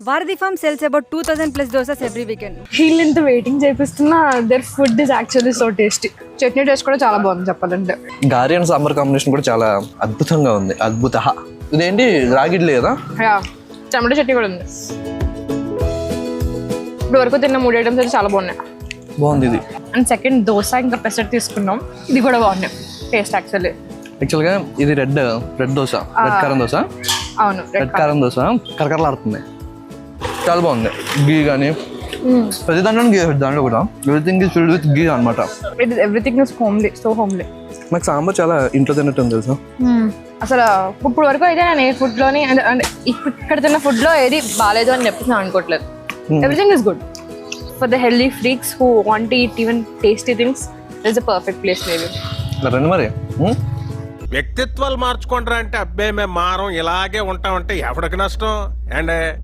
Varadhi Farm sells about 2,000 plus dosas every weekend. వీళ్ళంత waiting చేపిస్తున్నా their food is actually so tasty. Chutney taste కూడా చాలా బాగుంది చెప్పాలంటే. గారి అండ్ సాంబార్ కాంబినేషన్ కూడా చాలా అద్భుతంగా ఉంది. ఇదేంటి రాగిడ్లీ కదా? టమాటో చట్నీ కూడా ఉంది. ఇప్పుడు వరకు తిన్న 3 ఐటమ్స్ అయితే చాలా బాగున్నాయి. బాగుంది ఇది. అండ్ సెకండ్ దోశ ఇంకా పెసర్ తీసుకున్నాం. ఇది కూడా బాగున్నాయి టేస్ట్ యాక్చువల్గా ఇది రెడ్ దోశ, రెడ్ కారం దోశ. అవును, రెడ్ కారం దోశ కరకరలాడుతుంది, చాలా బాగుంది. గీ కానీ ప్రతి దాంట్లో గీ, దాంట్లో కూడా ఎవ్రీథింగ్ ఈజ్ ఫిల్డ్ విత్ గీ అనమాట. Everything is homely, so homely. నాకు సాంబార్ చాలా ఇంట్లో తిన్నట్టు ఉంది తెలుసా. అసలు ఇప్పుడు వరకు అయితే నేను ఏ ఫుడ్లోని అంటే ఇక్కడ తిన్న ఫుడ్లో ఏది బాగాలేదు అని చెప్పేసి నేను అనుకోవట్లేదు. Everything is good for the healthy freaks who want to eat even tasty things. It's a perfect place maybe. రండి మరి. వ్యక్తిత్వాలు మార్చుకుంటారా అంటే అబ్బే మేము మారం ఇలాగే ఉంటామంటే ఎవరికి నష్టం అండ్